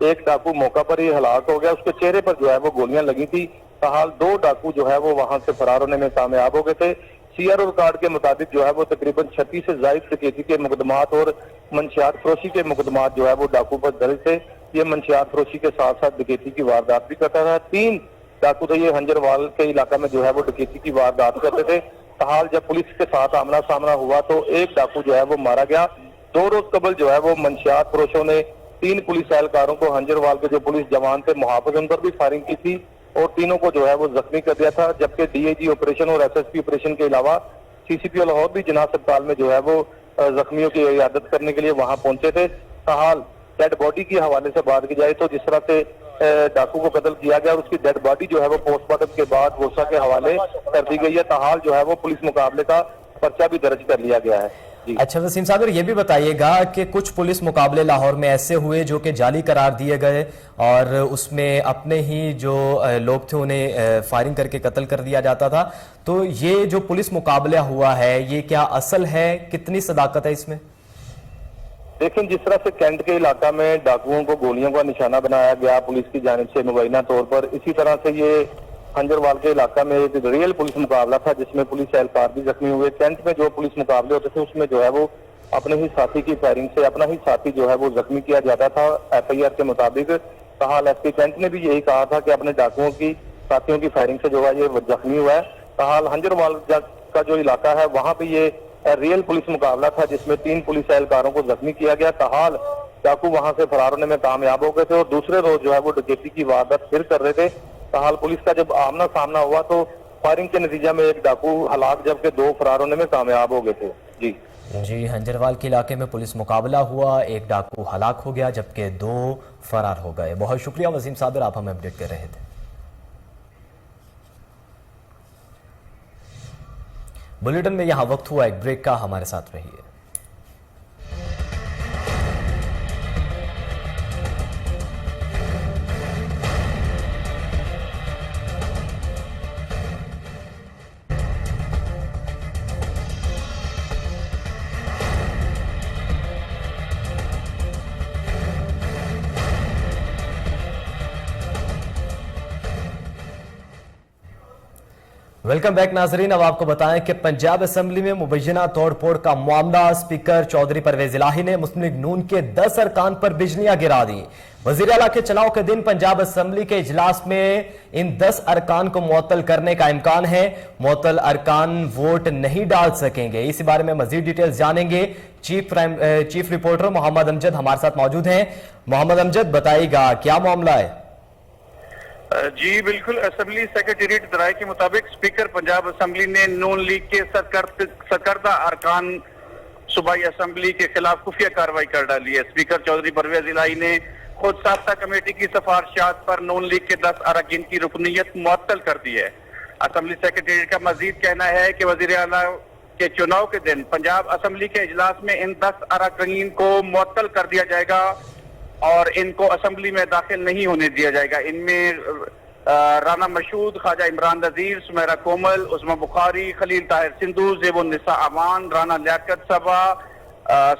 एक डाकू मौका पर ही हलाक हो गया। उसके चेहरे पर जो है वो गोलियां लगी थी। ताहाल 2 डाकू जो है वो वहां से फरार होने में कामयाब हो गए थे। सीआरओ रिकॉर्ड के मुताबिक जो है वो तकरीबन 36 से ज्यादा डकैती के मुकदमात और मंशियात फरोशी के मुकदमात जो है वो डाकू पर दर्ज थे। ये मंशियात फरोशी के साथ साथ डकैती की वारदात भी करता था। 3 डाकू थे ये हंजरवाल के इलाका में जो है वो डकैती की वारदात करते थे। ताहाल जब पुलिस के साथ आमना सामना हुआ तो एक डाकू जो है वो मारा गया। 2 रोज कबल जो है वो मंशियात फरोशों ने 3 पुलिस एहलकारों को, हंजरवाल के जो पुलिस जवान थे मुहाफिज, उन पर भी फायरिंग की थी और तीनों को जो है वो जख्मी कर दिया था। जबकि डीआईजी ऑपरेशन और एसएसपी ऑपरेशन के अलावा सीसीपी लाहौर भी जिना अस्पताल में जो है वो जख्मियों की इयादत करने के लिए वहां पहुंचे थे। ताहाल डेड बॉडी के हवाले से बात की जाए तो जिस तरह से डाकू को कत्ल किया गया और उसकी डेड बॉडी जो है वो पोस्टमार्टम के बाद गुस्सा के हवाले कर दी गई है। ताहाल जो है वो पुलिस मुकाबले का पर्चा भी दर्ज कर लिया गया है। अच्छा वसीम साबिर, ये भी बताइएगा कि कुछ पुलिस मुकाबले लाहौर में ऐसे हुए जो कि जाली करार दिए गए और उसमें अपने ही जो लोग थे उन्हें फायरिंग करके कत्ल कर दिया जाता था, तो ये जो पुलिस मुकाबला हुआ है ये क्या असल है, कितनी सदाकत है इसमें? लेकिन जिस तरह से कैंट के इलाका में डाकुओं को गोलियों का निशाना बनाया गया पुलिस की जानिब से मुबैना तौर पर, इसी तरह से ये हंजरवाल के इलाका में एक रियल पुलिस मुकाबला था जिसमें पुलिस एहलकार भी जख्मी हुए। कैंट में जो पुलिस मुकाबले होते थे उसमें जो है वो अपने ही साथी की फायरिंग से अपना ही साथी जो है वो जख्मी किया जाता था। एफआईआर के मुताबिक ताहाल एसपी कैंट ने भी यही कहा था कि अपने डाकुओं की साथियों की फायरिंग से जो है ये जख्मी हुआ है। ताहाल हंजरवाल का जो इलाका है वहां पे ये रियल पुलिस मुकाबला था जिसमें 3 पुलिस एहलकारों को जख्मी किया गया। ताहाल डाकू वहां से फरार होने में कामयाब हो गए थे और दूसरे रोज जो है वो डकैती की वारदात फिर कर रहे थे। ताहाल पुलिस का जब आमना सामना हुआ तो फायरिंग के नतीजा में एक डाकू हलाक जबकि 2 फरार होने में कामयाब हो गए थे। जी हंजरवाल के इलाके में पुलिस मुकाबला हुआ, एक डाकू हलाक हो गया जबकि 2 फरार हो गए। बहुत शुक्रिया वसीम साबिर, आप हमें अपडेट कर रहे थे। बुलेटिन में यहां वक्त हुआ एक ब्रेक का, हमारे साथ रहिए। वेलकम बैक नाजरीन। अब आपको बताएं कि पंजाब असेंबली में मुबैना तोड़फोड़ का मामला, स्पीकर चौधरी परवेज इलाही ने मुस्लिम लीग नून के 10 अरकान पर बिजलियां गिरा दी। वजीर आला के चुनाव के दिन पंजाब असेंबली के इजलास में इन 10 अरकान को मुअत्तल करने का इम्कान है। मुअत्तल अरकान वोट नहीं डाल सकेंगे। इसी बारे में मजीद डिटेल्स जानेंगे। चीफ रिपोर्टर मोहम्मद अमजद हमारे साथ मौजूद हैं। मोहम्मद अमजद, बताइएगा क्या मामला है? जी बिल्कुल, असेंबली सेक्रेटेरिएट दराए के मुताबिक स्पीकर पंजाब असेंबली ने नून लीग के सरकर्दा अरकान सूबाई असेंबली के खिलाफ खुफिया कार्रवाई कर डाली है। स्पीकर चौधरी परवेज इलाही ने खुद साख्ता कमेटी की सिफारिशात पर नून लीग के 10 अरकान की रुकनीत मुअत्तल कर दी है। असेंबली सेक्रेटेरिएट का मजीद कहना है कि वजीर आला के चुनाव के दिन पंजाब असेंबली के इजलास में इन 10 अरकान को मुअत्तल कर दिया जाएगा और इनको असेंबली में दाखिल नहीं होने दिया जाएगा। इनमें राना मशहूद, ख्वाजा इमरान नजीर, सुमेरा कोमल, उस्मा बुखारी, खलील ताहिर सिंधु, ज़ेबुन निसा अमान, राना लियाकत सबा,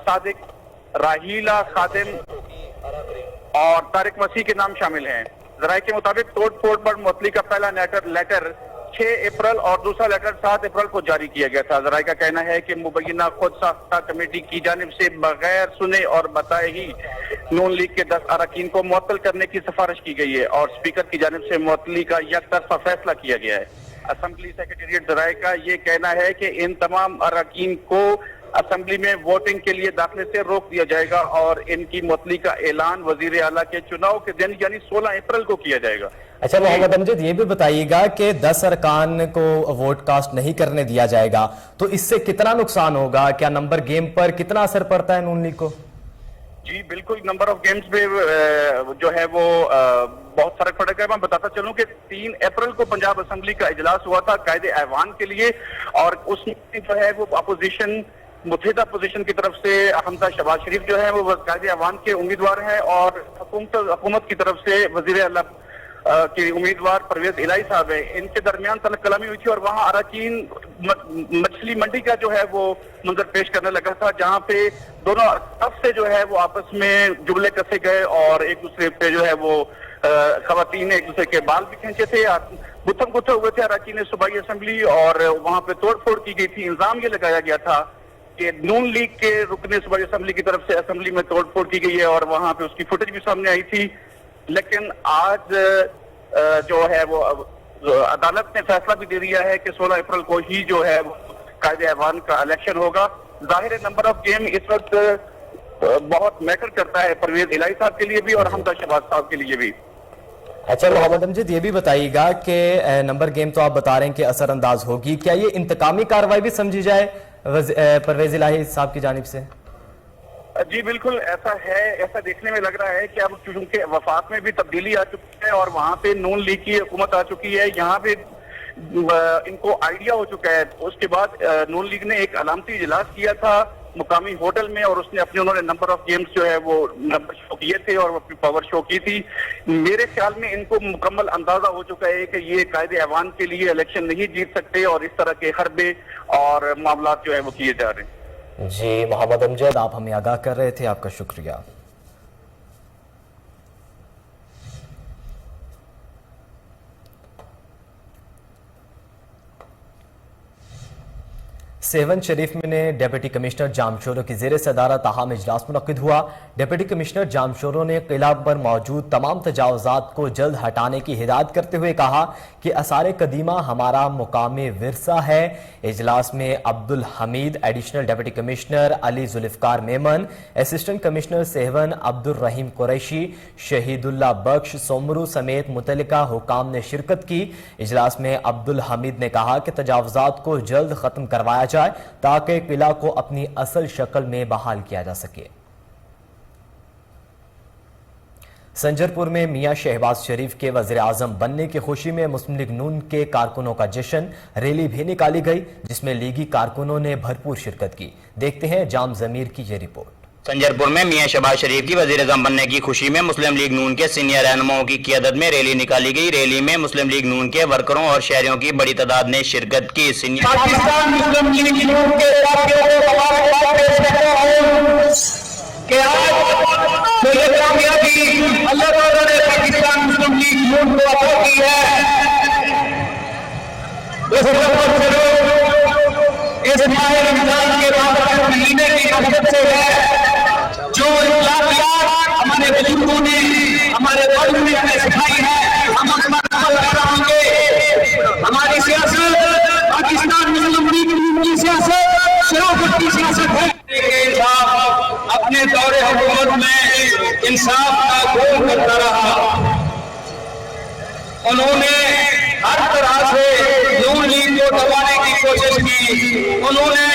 सादिक राहीला खादिम और तारिक मसीह के नाम शामिल हैं। जराये के मुताबिक तोड़ फोड़ पर मुअत्तली का पहला लेटर 6 अप्रैल और दूसरा लेटर 7 अप्रैल को जारी किया गया था। जराये का कहना है कि मुबैना खुद साख्ता कमेटी की जानिब से बगैर सुने और बताए ही नून लीग के 10 अरकान को मुअत्तल करने की सिफारिश की गई है और स्पीकर की जानिब से मुअत्तली का यकतरफा फैसला किया गया है। असेंबली सेक्रेटेरिएट जराये का ये कहना है कि इन तमाम अरकान को असेंबली में वोटिंग के लिए दाखिले से रोक दिया जाएगा और इनकी मुअत्तली का ऐलान वजीर आला के चुनाव के दिन यानी 16 अप्रैल को किया जाएगा। अच्छा मोहम्मद अमजद, ये भी बताइएगा कि 10 अरकान को वोट कास्ट नहीं करने दिया जाएगा तो इससे कितना नुकसान होगा? क्या नंबर गेम पर कितना असर पड़ता है नून लीग को? जी बिल्कुल, नंबर ऑफ गेम्स पे जो है वो बहुत फर्क पड़ेगा। मैं बताता चलूं कि 3 अप्रैल को पंजाब असेंबली का इजलास हुआ था कायदे ऐवान के लिए और उसमें जो है वो अपोजिशन मुतहिदा अपोजिशन की तरफ से हमजा शहबाज शरीफ जो है वो कायदे ऐवान के उम्मीदवार हैं और हुकूमत की तरफ से वजीर आला के उम्मीदवार परवेज इलाही साहब है। इनके दरमियान तलब कलामी हुई थी और वहाँ अरकान मछली मंडी का जो है वो मंजर पेश करने लगा था, जहाँ पे दोनों तरफ से जो है वो आपस में जुमले कसे गए और एक दूसरे पे जो है वो खवातीन एक दूसरे के बाल भी खींचे थे, गुत्थम गुत्थे हुए थे अरकान सूबाई असेंबली और वहाँ पे तोड़ फोड़ की गई थी। इल्जाम ये लगाया गया था कि नून लीग के रुकने सूबाई असेंबली की तरफ से असेंबली में तोड़ फोड़ की गई है और वहाँ पे उसकी फुटेज भी सामने आई थी। लेकिन आज जो है वो अदालत ने फैसला भी दे दिया है कि 16 अप्रैल को ही जो है कायदे ऐवान का इलेक्शन होगा। जाहिर है नंबर ऑफ गेम इस वक्त बहुत मैटर करता है परवेज इलाही साहब के लिए भी और हमजा शहबाज साहब के लिए भी। अच्छा मोहम्मद अमजद, ये भी बताइएगा कि नंबर गेम तो आप बता रहे हैं कि असरअंदाज होगी, क्या ये इंतकामी कार्रवाई भी समझी जाए परवेज इलाही साहब की जानिब से? जी बिल्कुल ऐसा है, ऐसा देखने में लग रहा है कि अब चूंकि वफाक में भी तब्दीली आ चुकी है और वहाँ पे नून लीग की हुकूमत आ चुकी है, यहाँ पे इनको आइडिया हो चुका है। उसके बाद नून लीग ने एक अलामती इजलास किया था मुकामी होटल में और उसने उन्होंने नंबर ऑफ गेम्स जो है वो नंबर शो किए थे और अपनी पावर शो की थी। मेरे ख्याल में इनको मुकम्मल अंदाजा हो चुका है कि ये कायदे ऐवान के लिए इलेक्शन नहीं जीत सकते और इस तरह के हरबे और मामला जो है वो किए जा रहे हैं। जी मोहम्मद अमजद, आप हमें आगाह कर रहे थे, आपका शुक्रिया। सेवन शरीफ में डिप्टी कमिश्नर जामशोरों की जेर सदारत अहम इजलास मुनक्किद हुआ। डिप्टी कमिश्नर जामशोरों ने किला पर मौजूद तमाम तजावुजात को जल्द हटाने की हिदायत करते हुए कहा कि आसार कदीमा हमारा मुकामी विरसा है। इजलास में Abdul Hameed, additional deputy commissioner Ali Zulfiqar Memon, assistant commissioner Sehwan Abdul Rahim Qureshi, Shahidullah Bakhsh Soomro समेत मुतल्लिका हुकाम ने शिरकत की। इजलास में अब्दुल हमीद ने कहा कि तजावुजात को जल्द खत्म करवाया जाए ताकि किला को अपनी असल शक्ल में बहाल किया जा सके। संजरपुर में मियां शहबाज शरीफ के वज़ीर आज़म बनने की खुशी में मुस्लिम लीग नून के कारकुनों का जश्न, रैली भी निकाली गई जिसमें लीगी कारकुनों ने भरपूर शिरकत की। देखते हैं जाम जमीर की ये रिपोर्ट। संजरपुर में मियां शहबाज शरीफ की वज़ीर आज़म बनने की खुशी में मुस्लिम लीग नून के सीनियर रहनुमाओं की क़ियादत में रैली निकाली गई। रैली में मुस्लिम लीग नून के वर्करों और शहरियों की बड़ी तादाद ने शिरकत की। पाकिस्तान मुस्लिम लीग नून के साथियों को मुबारकबाद पेश करता हूं कि आज जो ये कामयाबी अल्लाह ताला ने पाकिस्तान मुस्लिम लीग नून को अता की है, इस माह रमजान के बाबरकत महीने की बरकत से है। जो इस्लामियात हमारे बुजुर्गों ने, हमारे बड़ों ने हमें सिखाई है, हम उस पर अमल कर रहे। हमारी सियासत पाकिस्तान मुस्लिम लीग नून की सियासत शराफत की सियासत है। अपने दौरे हुकूमत में इंसाफ का गोल करता रहा। उन्होंने हर तरह से नून लीग को दबाने की कोशिश की। उन्होंने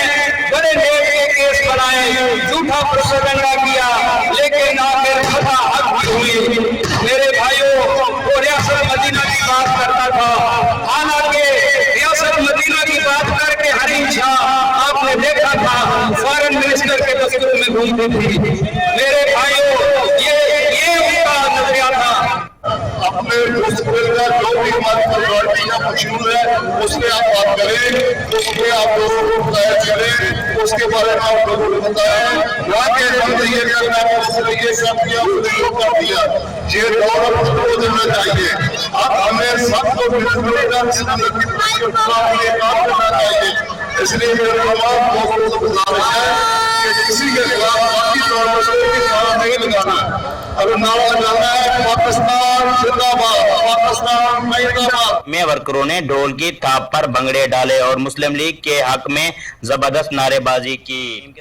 बड़े रेप के केस बनाए, झूठा प्रोपेगेंडा किया, लेकिन आखिर फतह हक की हुई। मेरे भाइयों, वो रियासत मदीना की बात करता था, हालांकि रियासत मदीना की बात करके हरीम शाह आपने देखा था फॉरेन मिनिस्टर के दफ्तर में घूमती थी। मेरे भाइयों, ये उनका नजरिया था। अपने का जो भी हमारी प्रायोरिटी का मशहूर है उसमें आप बात करें, उसमें आप लोगों को बताया करें, उसके बारे में आप लोगों को बताया। यहाँ के हम ये कर दिया, ये दौर खुद को देना चाहिए। अब हमें सबको मिलकर काम करना चाहिए। इसलिए मेरे तमाम लोगों को गुजारिश है कि किसी के खिलाफ बाकी तौर पर कोई नारा नहीं लगाना है। अगर नारा लगाना है पाकिस्तान जिंदाबाद, पाकिस्तान जिंदाबाद में वर्करों ने ढोल की थाप पर भंगड़े डाले और मुस्लिम लीग के हक में जबरदस्त नारेबाजी की।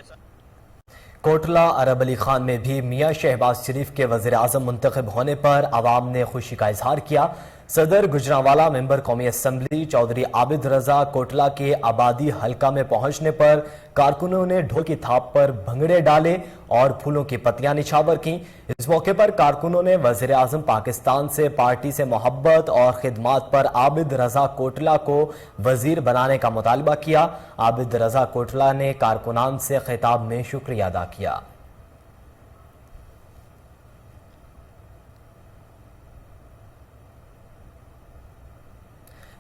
कोटला अरब अली खान में भी मियां शहबाज शरीफ के वज़ीर आज़म मुंतखब होने पर आवाम ने खुशी का इजहार किया। सदर गुजरांवाला मेंबर कौमी असम्बली चौधरी आबिद रजा कोटला के आबादी हल्का में पहुंचने पर कारकुनों ने ढोल की थाप पर भंगड़े डाले और फूलों की पत्तियां निछावर की। इस मौके पर कारकुनों ने वज़ीर आज़म पाकिस्तान से पार्टी से मोहब्बत और खिदमात पर आबिद रजा कोटला को वजीर बनाने का मुतालबा किया। आबिद रजा कोटला ने कारकुनान से खिताब में शुक्रिया अदा किया।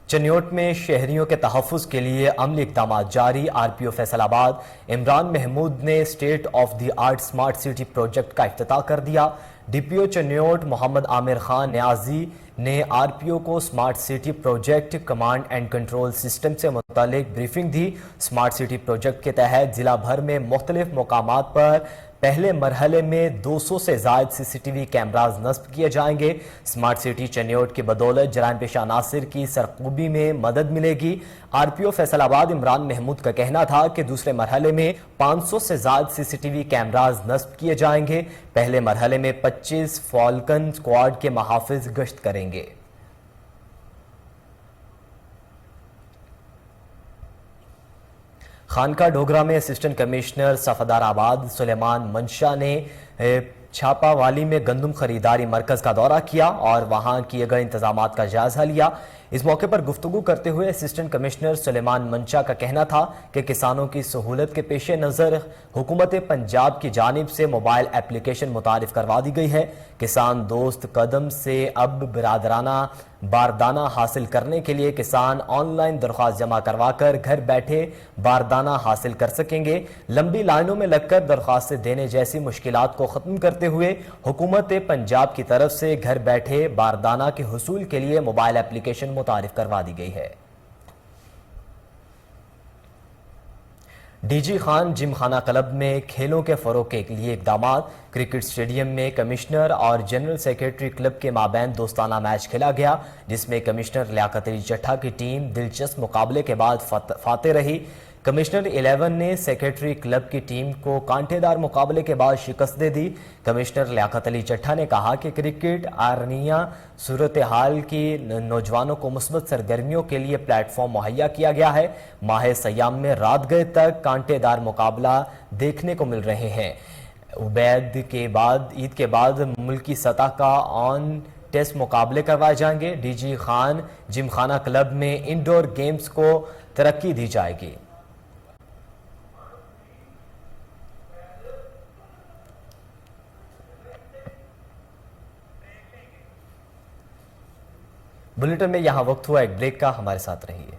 चन्योट में शहरियों के तहफ़्फ़ुज़ के लिए अमली इक़दाम जारी। RPO फैसलाबाद इमरान महमूद ने state of the art smart city project का इफ्तिताह कर दिया। DPO चन्योट मोहम्मद आमिर खान न्याजी ने RPO को smart city project command and control system से मुतालिक ब्रीफिंग दी। स्मार्ट सिटी प्रोजेक्ट के तहत जिला भर में मुख्तलिफ मकामात पर पहले मरहले में 200 से ज़ायद CCTV कैमराज नस्ब किए जाएंगे। स्मार्ट सिटी चन्योट की बदौलत जराइम पेशा अनासिर की सरखूबी में मदद मिलेगी। RPO फैसलाबाद इमरान महमूद का कहना था कि दूसरे मरहले में 500 से ज़ायद CCTV कैमराज नस्ब किए जाएंगे। पहले मरहले में 25 फॉल्कन स्क्वाड के महाफिज गश्त करेंगे। खानका डोगरा में असिस्टेंट कमिश्नर सफदार आबाद सुलेमान मंशा ने छापावाली में गंदम खरीदारी मरकज का दौरा किया और वहां किए गए इंतजामात का जायजा लिया। इस मौके पर गुफ्तगू करते हुए असिस्टेंट कमिश्नर सुलेमान मंशा का कहना था कि किसानों की सहूलत के पेश नज़र हुकूमत पंजाब की जानिब से मोबाइल एप्लीकेशन मुतारिफ करवा दी गई है। किसान दोस्त कदम से अब बिरादराना बारदाना हासिल करने के लिए किसान ऑनलाइन दरख्वास्त जमा करवाकर घर बैठे बारदाना हासिल कर सकेंगे। लंबी लाइनों में लगकर दरख्वास्तें देने जैसी मुश्किलात को ख़त्म करते हुए हुकूमत पंजाब की तरफ से घर बैठे बारदाना के हुसूल के लिए मोबाइल एप्लीकेशन मुतारिफ करवा दी गई है। DG खान जिमखाना क्लब में खेलों के फरोग के लिए इकदाम। क्रिकेट स्टेडियम में कमिश्नर और जनरल सेक्रेटरी क्लब के माबैन दोस्ताना मैच खेला गया, जिसमें कमिश्नर लियाकत अली चट्ठा की टीम दिलचस्प मुकाबले के बाद फाते रही। कमिश्नर 11 ने सेक्रेटरी क्लब की टीम को कांटेदार मुकाबले के बाद शिकस्त दे दी। कमिश्नर लियाकत अली चट्ठा ने कहा कि क्रिकेट आर्निया सूरत हाल की नौजवानों को मुस्बत सरगर्मियों के लिए प्लेटफॉर्म मुहैया किया गया है। माह सयाम में रात गए तक कांटेदार मुकाबला देखने को मिल रहे हैं। उबैद के बाद ईद के बाद मुल्की सतह का ऑन टेस्ट मुकाबले करवाए जाएंगे। DG खान जिमखाना क्लब में इंडोर गेम्स को तरक्की दी जाएगी। बुलेटिन में यहां वक्त हुआ एक ब्रेक का, हमारे साथ रहिए।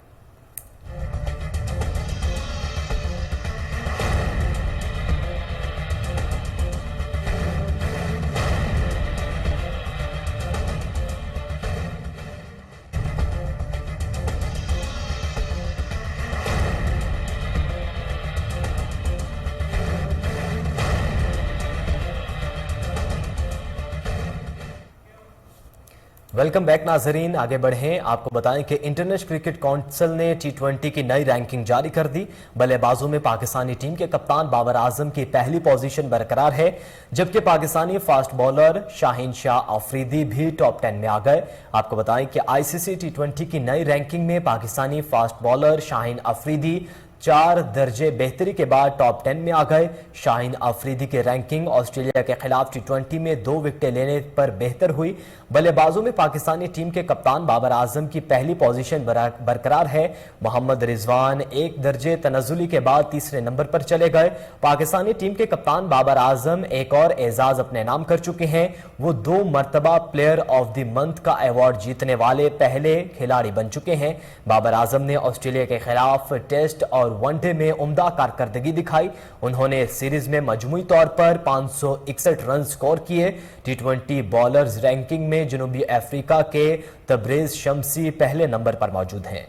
वेलकम बैक नाजरीन, आगे बढ़ें। आपको बताएं कि इंटरनेशनल क्रिकेट काउंसिल ने T20 की नई रैंकिंग जारी कर दी। बल्लेबाजों में पाकिस्तानी टीम के कप्तान बाबर आजम की पहली पोजीशन बरकरार है, जबकि पाकिस्तानी फास्ट बॉलर शाहीन शाह अफरीदी भी टॉप 10 में आ गए। आपको बताएं कि ICC T20 की नई रैंकिंग में पाकिस्तानी फास्ट बॉलर शाहीन अफरीदी 4 दर्जे बेहतरी के बाद टॉप 10 में आ गए। शाहीन अफरीदी की रैंकिंग ऑस्ट्रेलिया के खिलाफ T20 में 2 विकेटें लेने पर बेहतर हुई। बल्लेबाजों में पाकिस्तानी टीम के कप्तान बाबर आजम की पहली पोजीशन बरकरार है। मोहम्मद रिजवान 1 दर्जे तनज़ुली के बाद तीसरे नंबर पर चले गए। पाकिस्तानी टीम के कप्तान बाबर आजम एक और एजाज अपने नाम कर चुके हैं। वो 2 मरतबा प्लेयर ऑफ द मंथ का अवार्ड जीतने वाले पहले खिलाड़ी बन चुके हैं। बाबर आजम ने ऑस्ट्रेलिया के खिलाफ टेस्ट और और वनडे में उम्दा कारकर्दगी दिखाई। उन्होंने सीरीज में मजमूई तौर पर 561 रन स्कोर किए। T20 बॉलर्स रैंकिंग में जनूबी अफ्रीका के तबरेज शम्सी पहले नंबर पर मौजूद हैं।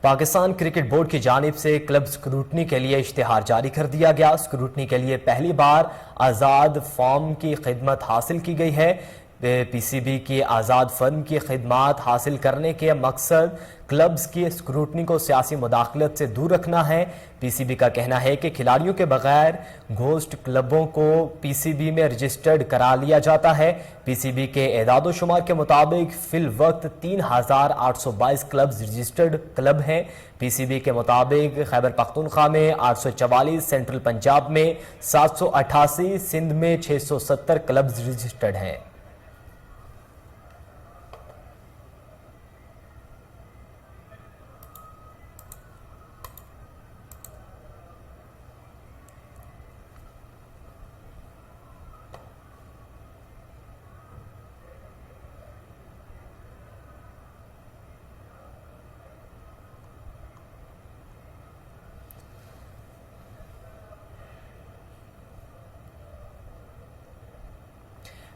पाकिस्तान क्रिकेट बोर्ड की जानिब से क्लब स्क्रूटनी के लिए इश्तिहार जारी कर दिया गया। स्क्रूटनी के लिए पहली बार आज़ाद फॉर्म की खिदमत हासिल की गई है। पीसीबी की आज़ाद फर्म की खिदमत हासिल करने के मकसद क्लब्स की स्क्रूटनी को सियासी मुदाखलत से दूर रखना है। पीसीबी का कहना है कि खिलाड़ियों के बगैर घोस्ट क्लबों को पीसीबी में रजिस्टर्ड करा लिया जाता है। पीसीबी के एदाद शुमार के मुताबिक फिल वक्त 3,822 क्लब्स रजिस्टर्ड क्लब हैं। पीसीबी के मुताबिक खैबर पख्तूनख्वा में 844, सेंट्रल पंजाब में 788, सिंध में 670 क्लब्स रजिस्टर्ड हैं।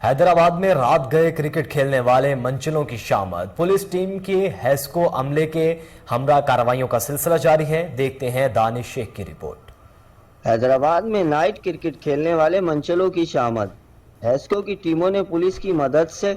हैदराबाद में रात गए क्रिकेट खेलने वाले मंचलों की शामद। पुलिस टीम की हेस्को अमले के हमरा कार्रवाइयों का सिलसिला जारी है। देखते हैं दानिश शेख की रिपोर्ट। हैदराबाद में नाइट क्रिकेट खेलने वाले मंचलों की शामद। हेस्को की टीमों ने पुलिस की मदद से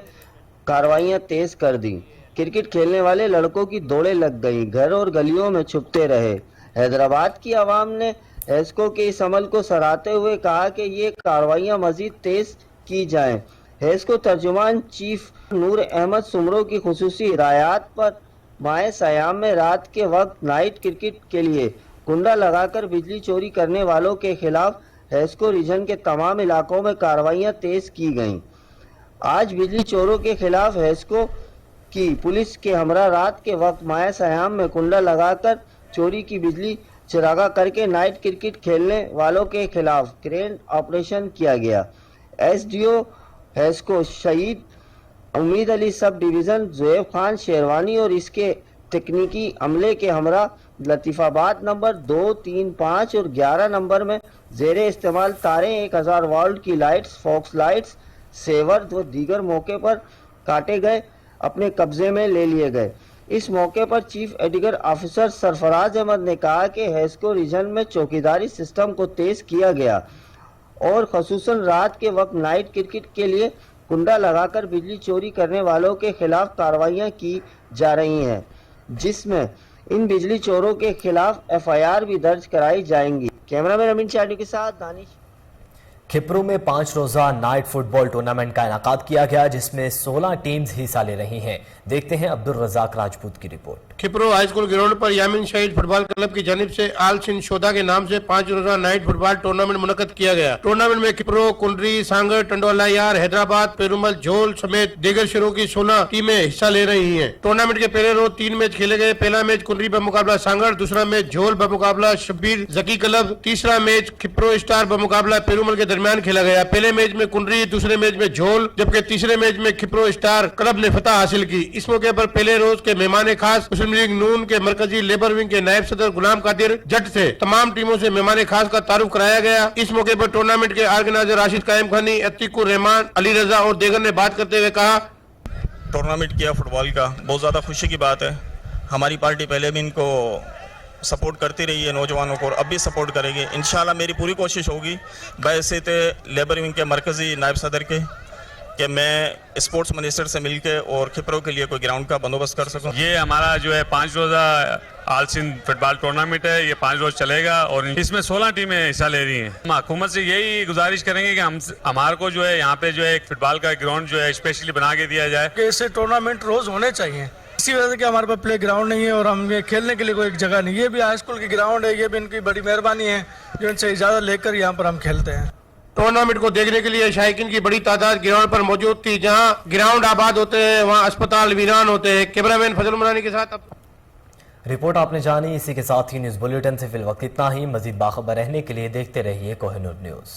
कार्रवाइयां तेज कर दी। क्रिकेट खेलने वाले लड़कों की दौड़ें लग गईं, घर और गलियों में छुपते रहे। हैदराबाद की आवाम ने हेस्को के इस अमल को सराहते हुए कहा कि ये कार्रवाइयां मजीद तेज की जाएं। हेस्को तर्जुमान चीफ नूर अहमद सुमरो की खुसूसी हिदायत पर माए सयाम में रात के वक्त नाइट क्रिकेट के लिए कुंडा लगाकर बिजली चोरी करने वालों के खिलाफ हेस्को रीजन के तमाम इलाकों में कार्रवाइयां तेज की गईं। आज बिजली चोरों के खिलाफ हेस्को की पुलिस के हमरा रात के वक्त माए सयाम में कुंडा लगाकर चोरी की बिजली चिरागा करके नाइट क्रिकेट खेलने वालों के खिलाफ क्रेन ऑपरेशन किया गया। एसडीओ हेस्को शहीद उम्मीद अली सब डिवीज़न ज़ुएब खान शेरवानी और इसके तकनीकी अमले के हमरा लतीफ़ाबाद नंबर 2, 3, 5 और 11 नंबर में ज़ेरे इस्तेमाल तारें 1000 वाल्ट की लाइट्स, फॉक्स लाइट्स, सेवर व दीगर मौके पर काटे गए अपने कब्जे में ले लिए गए। इस मौके पर chief editor officer Sarfaraz Ahmed ने कहा कि हेस्को रीजन में चौकीदारी सिस्टम को तेज किया गया और खसूसन रात के वक्त नाइट क्रिकेट के लिए कुंडा लगाकर बिजली चोरी करने वालों के खिलाफ कार्रवाइयां की जा रही हैं, जिसमें इन बिजली चोरों के खिलाफ एफआईआर भी दर्ज कराई जाएंगी। कैमरामैन अमीन चाटी के साथ दानिश। खिपरू में 5 रोजा नाइट फुटबॉल टूर्नामेंट का इनाकाद किया गया, जिसमें 16 टीम्स हिस्सा ले रही हैं। देखते हैं अब्दुल रजाक राजपूत की रिपोर्ट। खिपरू हाई स्कूल ग्राउंड पर यामिन शहीद फुटबॉल क्लब की जानिब से आल सिंध शोधा के नाम से 5 रोजा नाइट फुटबॉल टूर्नामेंट मुनक्कद किया गया। टूर्नामेंट में खिपरू, कुंडरी, सांगर, टंडोला यार, हैदराबाद, पेरुमल, झोल समेत दीगर शहरों की 16 टीमें हिस्सा ले रही हैं। टूर्नामेंट के पहले रोज 3 मैच खेले गए। पहला मैच कुंडरी बमुकाबला सांगर, दूसरा मैच झोल बमुकाबला शब्बीर जकी क्लब, तीसरा मैच खिपरू स्टार बमुकाबला पेरुमल के दरमियान खेला गया। पहले मैच में कुंडरी, दूसरे मैच में झोल, जबकि तीसरे मैच में खिपरू स्टार क्लब ने फतह हासिल की। इस मौके पर पहले रोज के मेहमान खास मुस्लिम लीग नून के मरकजी लेबर विंग के नायब सदर गुलाम कादिर जट से तमाम टीमों से मेहमान खास का तारुफ कराया गया। इस मौके पर टूर्नामेंट के ऑर्गेनाइजर राशिद कायम खानी, अतीकुर रहमान, अली रजा और देगर ने बात करते हुए कहा, टूर्नामेंट किया फुटबॉल का, बहुत ज्यादा खुशी की बात है। हमारी पार्टी पहले भी इनको सपोर्ट करती रही है नौजवानों को और अब भी सपोर्ट करेगी। इंशाल्लाह मेरी पूरी कोशिश होगी बैसित लेबर विंग के मरकजी नायब सदर के कि मैं स्पोर्ट्स मिनिस्टर से मिलकर और खिपरू के लिए कोई ग्राउंड का बंदोबस्त कर सकूं। ये हमारा जो है 5 रोजा आल सिंध फुटबॉल टूर्नामेंट है, ये 5 रोज चलेगा और इसमें 16 टीमें हिस्सा ले रही हैं। हम हुकूमत से यही गुजारिश करेंगे कि हमारे को जो है यहाँ पे जो है एक फुटबॉल का ग्राउंड जो है स्पेशली बना के दिया जाए। ऐसे टूर्नामेंट रोज होने चाहिए। इसी वजह से कि हमारे पास प्ले ग्राउंड नहीं है और हमें खेलने के लिए कोई जगह नहीं है। ये भी हाई स्कूल की ग्राउंड है, ये भी इनकी बड़ी मेहरबानी है जो इनसे इजाजत लेकर यहाँ पर हम खेलते हैं। टूर्नामेंट को देखने के लिए शायकीन की बड़ी तादाद ग्राउंड पर मौजूद थी। जहां ग्राउंड आबाद होते हैं वहां अस्पताल वीरान होते हैं। कैमरामैन फजल मरानी के साथ रिपोर्ट आपने जानी। इसी के साथ ही न्यूज बुलेटिन से फिलवक्त इतना ही। मजीद बाखबर रहने के लिए देखते रहिए कोहिनूर न्यूज।